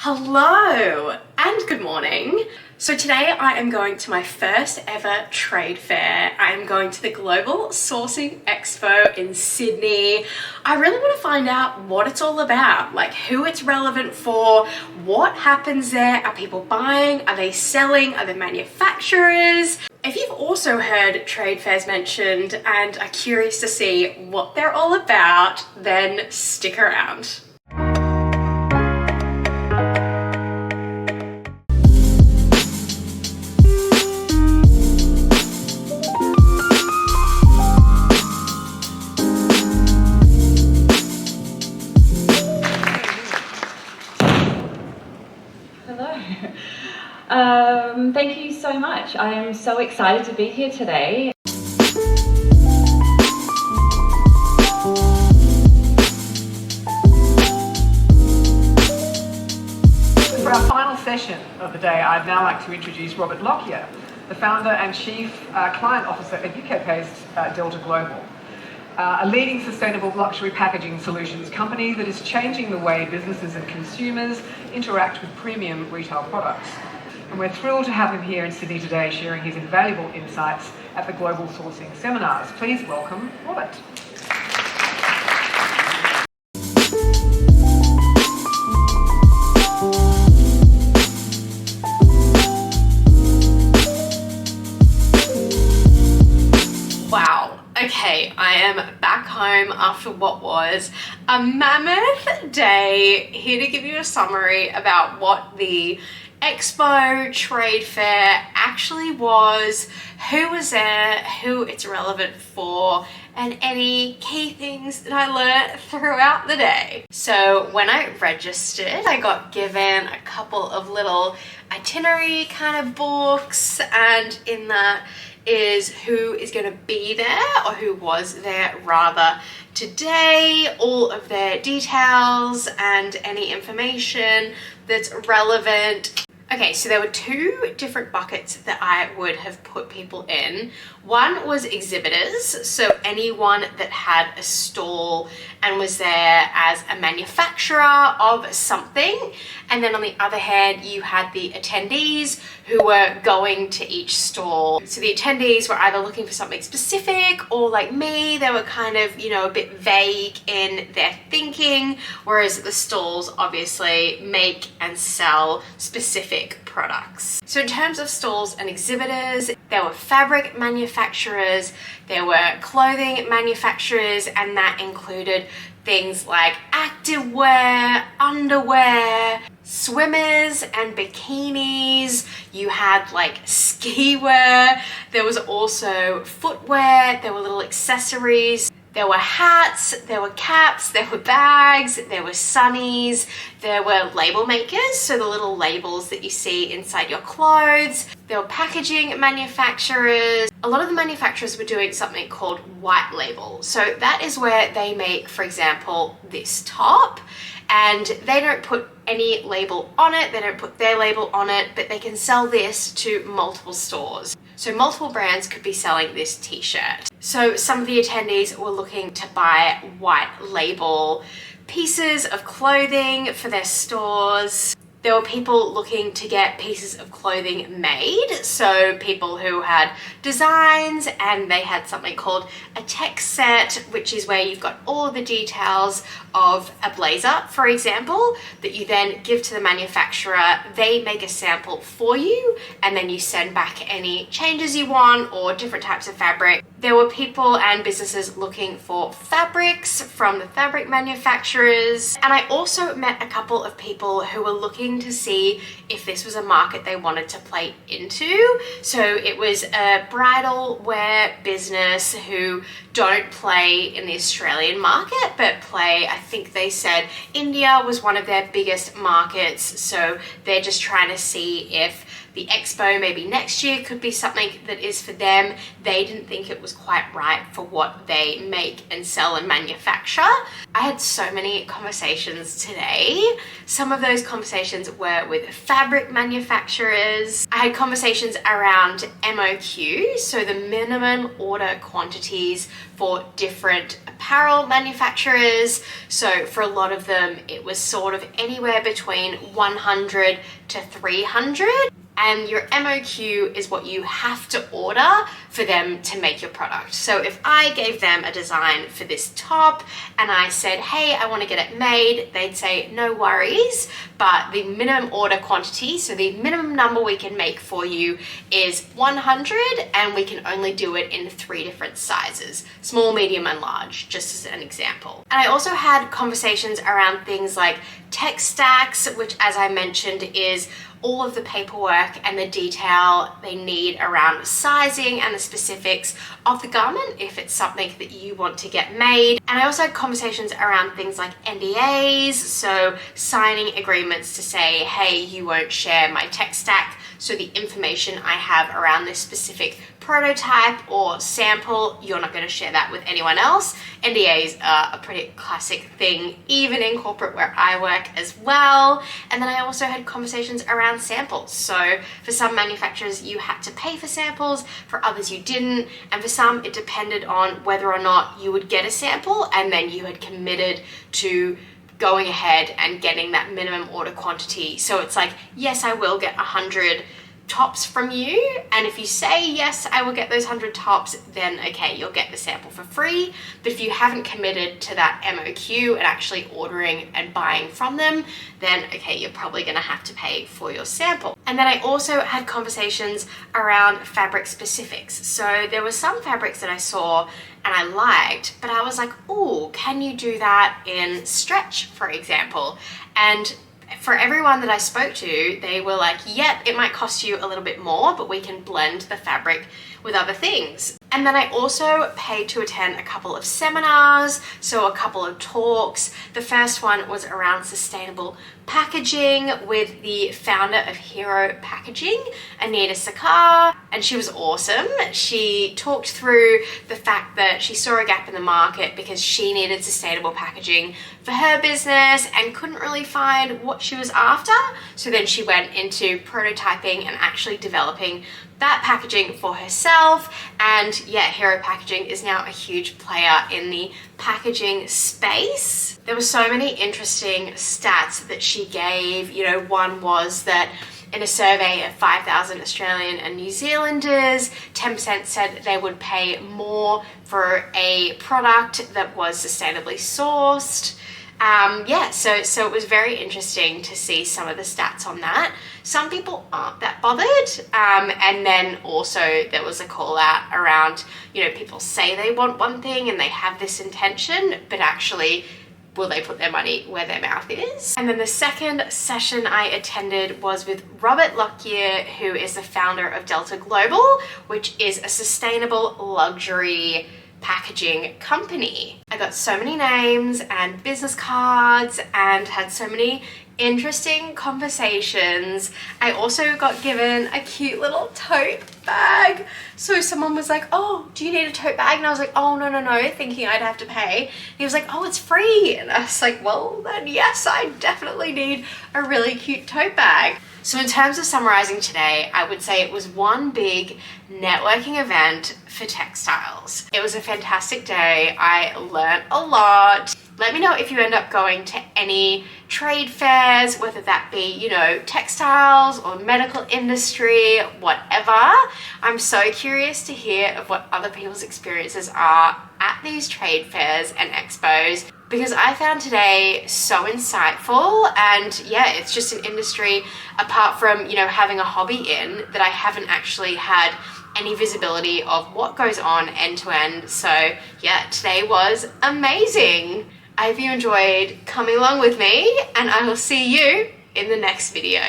Hello and good morning. So today I am going to my first ever trade fair. I am going to the Global Sourcing Expo in Sydney. I really want to find out what it's all about, like who it's relevant for, what happens there, are people buying, are they selling, are they manufacturers? If you've also heard trade fairs mentioned and are curious to see what they're all about, then stick around. Thank you so much. I am so excited to be here today. For our final session of the day, I'd now like to introduce Robert Lockyer, the founder and chief client officer at UK-based Delta Global, a leading sustainable luxury packaging solutions company that is changing the way businesses and consumers interact with premium retail products. And we're thrilled to have him here in Sydney today sharing his invaluable insights at the Global Sourcing Seminars. Please welcome Robert. Wow. Okay, I am back home after what was a mammoth day, here to give you a summary about what the Expo trade fair actually was, who was there, who it's relevant for, and any key things that I learned throughout the day. So when I registered, I got given a couple of little itinerary kind of books, and in that is who is going to be there, or who was there rather, today, all of their details and any information that's relevant. Okay, so there were two different buckets that I would have put people in. One was exhibitors, so anyone that had a stall and was there as a manufacturer of something. And then on the other hand, you had the attendees who were going to each stall. So the attendees were either looking for something specific, or like me, they were kind of, a bit vague in their thinking, whereas the stalls obviously make and sell specific products. So in terms of stalls and exhibitors, there were fabric manufacturers, there were clothing manufacturers, and that included things like activewear, underwear, swimmers and bikinis. You had like ski wear. There was also footwear. There were little accessories. There were hats, there were caps, there were bags, there were sunnies, there were label makers, so the little labels that you see inside your clothes. There were packaging manufacturers. A lot of the manufacturers were doing something called white label. So that is where they make, for example, this top, and they don't put any label on it, they don't put their label on it, but they can sell this to multiple stores. So multiple brands could be selling this t-shirt. So some of the attendees were looking to buy white label pieces of clothing for their stores. There were people looking to get pieces of clothing made, so people who had designs, and they had something called a tech set, which is where you've got all of the details of a blazer, for example, that you then give to the manufacturer. They make a sample for you, and then you send back any changes you want or different types of fabric. There were people and businesses looking for fabrics from the fabric manufacturers. And I also met a couple of people who were looking to see if this was a market they wanted to play into. So it was a bridal wear business who don't play in the Australian market, but play, I think they said India was one of their biggest markets. So they're just trying to see if the expo maybe next year could be something that is for them. They didn't think it was was quite right for what they make and sell and manufacture. I had so many conversations today. Some of those conversations were with fabric manufacturers. I had conversations around MOQ, so the minimum order quantities for different apparel manufacturers. So for a lot of them, it was sort of anywhere between 100 to 300. And your MOQ is what you have to order for them to make your product. So if I gave them a design for this top and I said, hey, I want to get it made, they'd say, no worries, but the minimum order quantity, so the minimum number we can make for you is 100, and we can only do it in 3 different sizes, small, medium, and large, just as an example. And I also had conversations around things like tech stacks, which, as I mentioned, is all of the paperwork and the detail they need around sizing and the specifics of the garment if it's something that you want to get made. And I also had conversations around things like NDAs, so signing agreements to say, hey, you won't share my tech stack, so the information I have around this specific prototype or sample, you're not going to share that with anyone else. NDAs are a pretty classic thing, even in corporate where I work as well. And then I also had conversations around samples. So for some manufacturers, you had to pay for samples, for others you didn't, and for some it depended on whether or not you would get a sample, and then you had committed to going ahead and getting that minimum order quantity. So it's like, yes, I will get 100 tops from you, and if you say yes, I will get those 100 tops, then okay, you'll get the sample for free. But if you haven't committed to that MOQ and actually ordering and buying from them, then okay, you're probably going to have to pay for your sample. And then I also had conversations around fabric specifics. So there were some fabrics that I saw and I liked, but I was like, oh, can you do that in stretch, for example? And for everyone that I spoke to, they were like, yep, it might cost you a little bit more, but we can blend the fabric with other things. And then I also paid to attend a couple of seminars, so a couple of talks. The first one was around sustainable packaging with the founder of Hero Packaging, Anita Sakar, and she was awesome. She talked through the fact that she saw a gap in the market because she needed sustainable packaging for her business and couldn't really find what she was after. So then she went into prototyping and actually developing that packaging for herself. And yeah, Hero Packaging is now a huge player in the packaging space. There were so many interesting stats that she gave. You know, one was that in a survey of 5,000 Australian and New Zealanders, 10% said they would pay more for a product that was sustainably sourced. So it was very interesting to see some of the stats on that. Some people aren't that bothered. And then also there was a call out around, you know, people say they want one thing and they have this intention, but actually, will they put their money where their mouth is? And then the second session I attended was with Robert Lockyer, who is the founder of Delta Global, which is a sustainable luxury packaging company. I got so many names and business cards and had so many interesting conversations. I also got given a cute little tote bag. So someone was like, oh, do you need a tote bag? And I was like, oh, no, thinking I'd have to pay. And he was like, oh, it's free. And I was like, well, then yes, I definitely need a really cute tote bag. So in terms of summarizing today, I would say it was one big networking event for textiles. It was a fantastic day. I learned a lot. Let me know if you end up going to any trade fairs, whether that be, you know, textiles or medical industry, whatever. I'm so curious to hear of what other people's experiences are at these trade fairs and expos, because I found today so insightful. And yeah, it's just an industry, apart from, you know, having a hobby in, that I haven't actually had any visibility of what goes on end to end. So yeah, today was amazing. I hope you enjoyed coming along with me, and I will see you in the next video.